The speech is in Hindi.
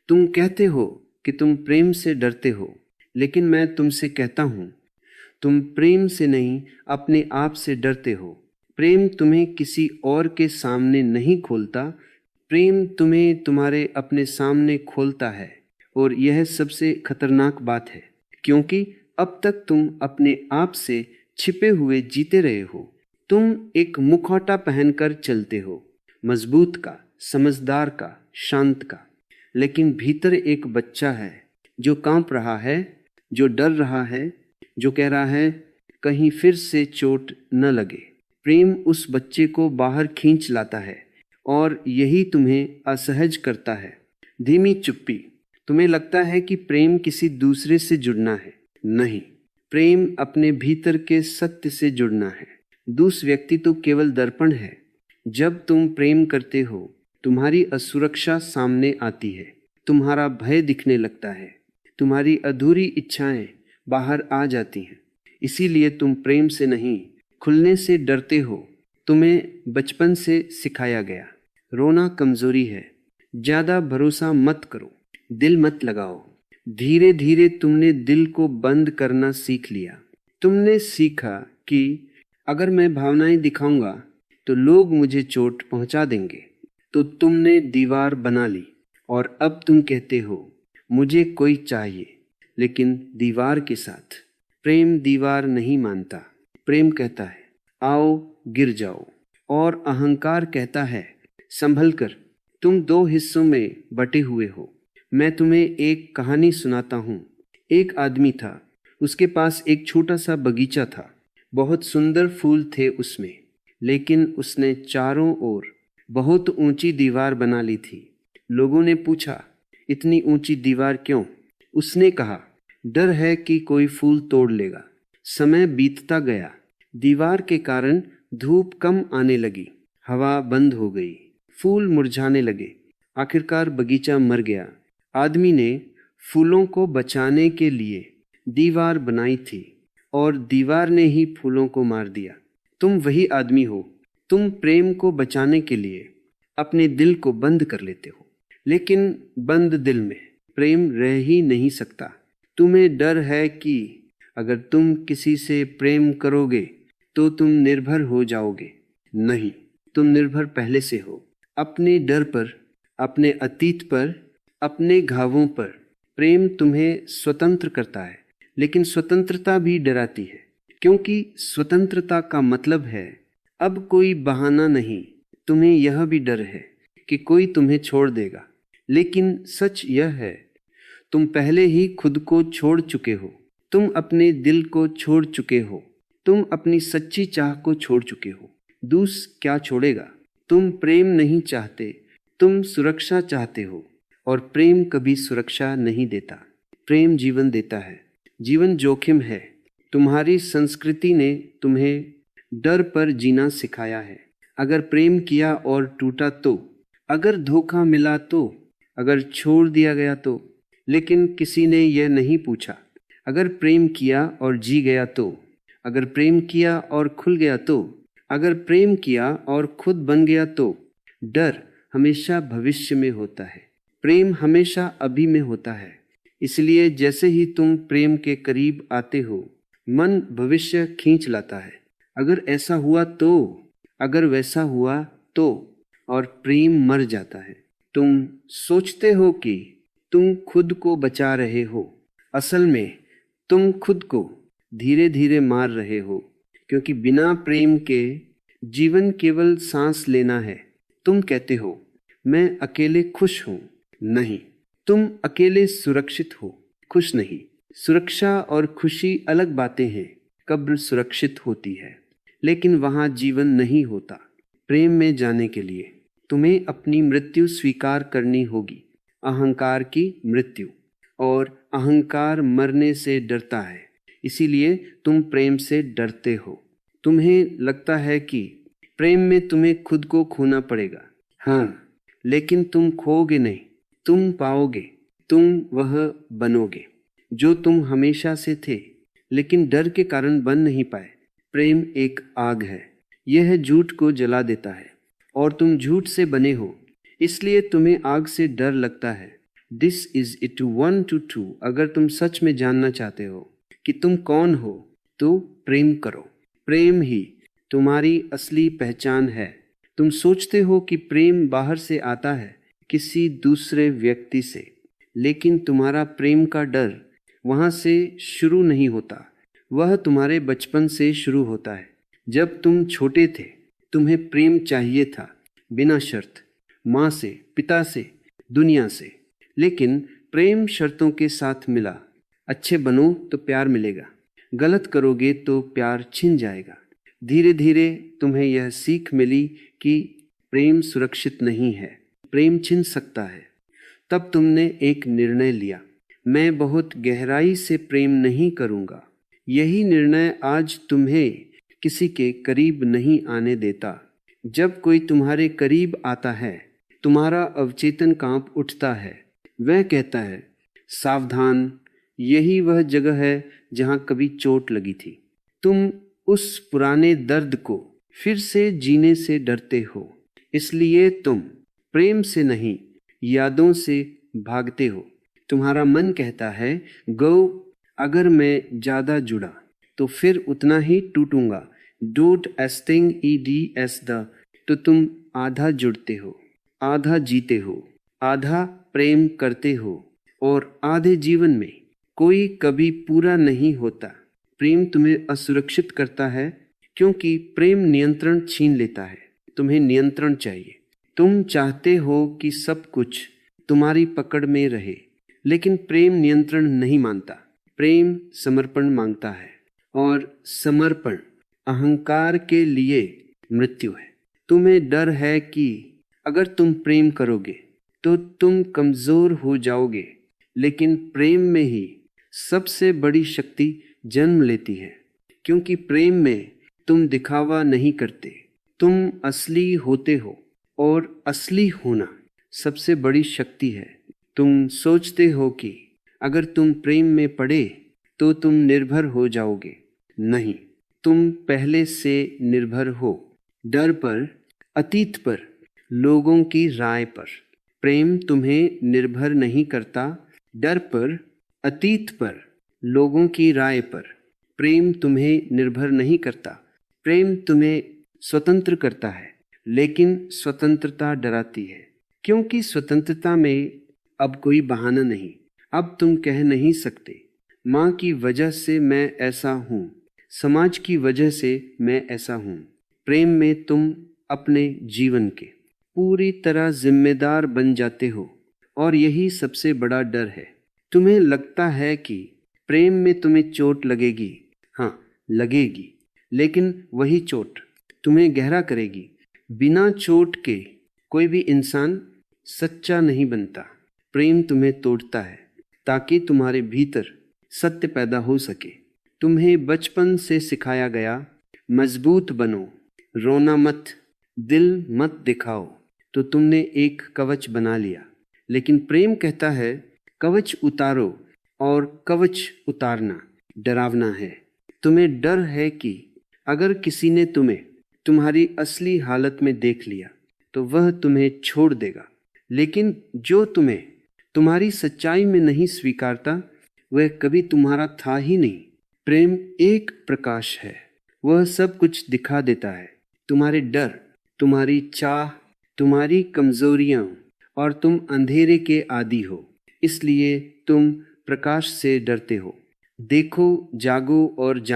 तुम कहते हो कि तुम प्रेम से डरते हो, लेकिन मैं तुमसे कहता हूँ, तुम प्रेम से नहीं अपने आप से डरते हो। प्रेम तुम्हें किसी और के सामने नहीं खोलता, प्रेम तुम्हें तुम्हारे अपने सामने खोलता है। और यह सबसे खतरनाक बात है, क्योंकि अब तक तुम अपने आप से छिपे हुए जीते रहे हो। तुम एक मुखौटा पहनकर चलते हो, मजबूत का, समझदार का, शांत का। लेकिन भीतर एक बच्चा है जो कांप रहा है, जो डर रहा है, जो कह रहा है कहीं फिर से चोट न लगे। प्रेम उस बच्चे को बाहर खींच लाता है और यही तुम्हें असहज करता है। धीमी चुप्पी। तुम्हें लगता है कि प्रेम किसी दूसरे से जुड़ना है। नहीं, प्रेम अपने भीतर के सत्य से जुड़ना है। दूसरा व्यक्ति तो केवल दर्पण है। जब तुम प्रेम करते हो, तुम्हारी असुरक्षा सामने आती है, तुम्हारा भय दिखने लगता है, तुम्हारी अधूरी इच्छाएं बाहर आ जाती हैं। इसीलिए तुम प्रेम से नहीं, खुलने से डरते हो। तुम्हें बचपन से सिखाया गया, रोना कमजोरी है, ज्यादा भरोसा मत करो, दिल मत लगाओ। धीरे धीरे तुमने दिल को बंद करना सीख लिया। तुमने सीखा कि अगर मैं भावनाएं दिखाऊंगा तो लोग मुझे चोट पहुंचा देंगे। तो तुमने दीवार बना ली और अब तुम कहते हो, मुझे कोई चाहिए, लेकिन दीवार के साथ। प्रेम दीवार नहीं मानता। प्रेम कहता है, आओ गिर जाओ। और अहंकार कहता है, संभल कर, तुम दो हिस्सों में बटे हुए हो। मैं तुम्हें एक कहानी सुनाता हूँ। एक आदमी था, उसके पास एक छोटा सा बगीचा था। बहुत सुंदर फूल थे उसमें, लेकिन उसने चारों ओर बहुत ऊंची दीवार बना ली थी। लोगों ने पूछा, इतनी ऊंची दीवार क्यों? उसने कहा, डर है कि कोई फूल तोड़ लेगा। समय बीतता गया। दीवार के कारण धूप कम आने लगी, हवा बंद हो गई, फूल मुरझाने लगे। आखिरकार बगीचा मर गया। आदमी ने फूलों को बचाने के लिए दीवार बनाई थी और दीवार ने ही फूलों को मार दिया। तुम वही आदमी हो। तुम प्रेम को बचाने के लिए अपने दिल को बंद कर लेते हो, लेकिन बंद दिल में प्रेम रह ही नहीं सकता। तुम्हें डर है कि अगर तुम किसी से प्रेम करोगे तो तुम निर्भर हो जाओगे। नहीं, तुम निर्भर पहले से हो, अपने डर पर, अपने अतीत पर, अपने घावों पर। प्रेम तुम्हें स्वतंत्र करता है, लेकिन स्वतंत्रता भी डराती है, क्योंकि स्वतंत्रता का मतलब है अब कोई बहाना नहीं। तुम्हें यह भी डर है कि कोई तुम्हें छोड़ देगा, लेकिन सच यह है, तुम पहले ही खुद को छोड़ चुके हो। तुम अपने दिल को छोड़ चुके हो, तुम अपनी सच्ची चाह को छोड़ चुके हो। दूसरा क्या छोड़ेगा? तुम प्रेम नहीं चाहते, तुम सुरक्षा चाहते हो, और प्रेम कभी सुरक्षा नहीं देता। प्रेम जीवन देता है। जीवन जोखिम है। तुम्हारी संस्कृति ने तुम्हें डर पर जीना सिखाया है। अगर प्रेम किया और टूटा तो, अगर धोखा मिला तो, अगर छोड़ दिया गया तो। लेकिन किसी ने यह नहीं पूछा, अगर प्रेम किया और जी गया तो, अगर प्रेम किया और खुल गया तो, अगर प्रेम किया और खुद बन गया तो। डर हमेशा भविष्य में होता है, प्रेम हमेशा अभी में होता है। इसलिए जैसे ही तुम प्रेम के करीब आते हो, मन भविष्य खींच लाता है। अगर ऐसा हुआ तो, अगर वैसा हुआ तो, और प्रेम मर जाता है। तुम सोचते हो कि तुम खुद को बचा रहे हो, असल में तुम खुद को धीरे धीरे मार रहे हो, क्योंकि बिना प्रेम के जीवन केवल सांस लेना है। तुम कहते हो, मैं अकेले खुश हूं। नहीं, तुम अकेले सुरक्षित हो, खुश नहीं। सुरक्षा और खुशी अलग बातें हैं। कब्र सुरक्षित होती है, लेकिन वहां जीवन नहीं होता। प्रेम में जाने के लिए तुम्हें अपनी मृत्यु स्वीकार करनी होगी, अहंकार की मृत्यु। और अहंकार मरने से डरता है, इसीलिए तुम प्रेम से डरते हो। तुम्हें लगता है कि प्रेम में तुम्हें खुद को खोना पड़ेगा। हाँ, लेकिन तुम खोगे नहीं, तुम पाओगे। तुम वह बनोगे जो तुम हमेशा से थे, लेकिन डर के कारण बन नहीं पाए। प्रेम एक आग है, यह झूठ को जला देता है, और तुम झूठ से बने हो, इसलिए तुम्हें आग से डर लगता है। This is it 1 to 2। अगर तुम सच में जानना चाहते हो कि तुम कौन हो तो प्रेम करो। प्रेम ही तुम्हारी असली पहचान है। तुम सोचते हो कि प्रेम बाहर से आता है, किसी दूसरे व्यक्ति से, लेकिन तुम्हारा प्रेम का डर वहां से शुरू नहीं होता। वह तुम्हारे बचपन से शुरू होता है। जब तुम छोटे थे तुम्हें प्रेम चाहिए था, बिना शर्त, माँ से, पिता से, दुनिया से। लेकिन प्रेम शर्तों के साथ मिला। अच्छे बनो तो प्यार मिलेगा, गलत करोगे तो प्यार छिन जाएगा। धीरे धीरे तुम्हें यह सीख मिली कि प्रेम सुरक्षित नहीं है, प्रेम छिन सकता है। तब तुमने एक निर्णय लिया, मैं बहुत गहराई से प्रेम नहीं करूँगा। यही निर्णय आज तुम्हें किसी के करीब नहीं आने देता। जब कोई तुम्हारे करीब आता है तुम्हारा अवचेतन कांप उठता है। वह कहता है, सावधान, यही वह जगह है जहां कभी चोट लगी थी। तुम उस पुराने दर्द को फिर से जीने से डरते हो, इसलिए तुम प्रेम से नहीं यादों से भागते हो। तुम्हारा मन कहता है, गो, अगर मैं ज्यादा जुड़ा तो फिर उतना ही टूटूंगा। डोंट एस्टिंग eds द। तो तुम आधा जुड़ते हो, आधा जीते हो, आधा प्रेम करते हो, और आधे जीवन में कोई कभी पूरा नहीं होता। प्रेम तुम्हें असुरक्षित करता है क्योंकि प्रेम नियंत्रण छीन लेता है। तुम्हें नियंत्रण चाहिए। तुम चाहते हो कि सब कुछ तुम्हारी पकड़ में रहे, लेकिन प्रेम नियंत्रण नहीं मानता। प्रेम समर्पण मांगता है, और समर्पण अहंकार के लिए मृत्यु है। तुम्हें डर है कि अगर तुम प्रेम करोगे तो तुम कमजोर हो जाओगे, लेकिन प्रेम में ही सबसे बड़ी शक्ति जन्म लेती है। क्योंकि प्रेम में तुम दिखावा नहीं करते, तुम असली होते हो, और असली होना सबसे बड़ी शक्ति है। तुम सोचते हो कि अगर तुम प्रेम में पड़े तो तुम निर्भर हो जाओगे। नहीं, तुम पहले से निर्भर हो। डर पर, अतीत पर, लोगों की राय पर। प्रेम तुम्हें निर्भर नहीं करता। डर पर, अतीत पर, लोगों की राय पर। प्रेम तुम्हें निर्भर नहीं करता। प्रेम तुम्हें स्वतंत्र करता है, लेकिन स्वतंत्रता डराती है। क्योंकि स्वतंत्रता में अब कोई बहाना नहीं। अब तुम कह नहीं सकते, माँ की वजह से मैं ऐसा हूँ, समाज की वजह से मैं ऐसा हूँ। प्रेम में तुम अपने जीवन के पूरी तरह जिम्मेदार बन जाते हो, और यही सबसे बड़ा डर है। तुम्हें लगता है कि प्रेम में तुम्हें चोट लगेगी। हाँ, लगेगी, लेकिन वही चोट तुम्हें गहरा करेगी। बिना चोट के कोई भी इंसान सच्चा नहीं बनता। प्रेम तुम्हें तोड़ता है ताकि तुम्हारे भीतर सत्य पैदा हो सके। तुम्हें बचपन से सिखाया गया, मजबूत बनो, रोना मत, दिल मत दिखाओ। तो तुमने एक कवच बना लिया। लेकिन प्रेम कहता है, कवच उतारो, और कवच उतारना डरावना है। तुम्हें डर है कि अगर किसी ने तुम्हें तुम्हारी असली हालत में देख लिया तो वह तुम्हें छोड़ देगा। लेकिन जो तुम्हें तुम्हारी सच्चाई में नहीं स्वीकारता वह कभी तुम्हारा था ही नहीं। प्रेम एक प्रकाश है, वह सब कुछ दिखा देता है। तुम्हारे डर, तुम्हारी चाह, तुम्हारी कमजोरियां, और तुम अंधेरे के आदी हो, इसलिए तुम प्रकाश से डरते हो। देखो, जागो और जानो।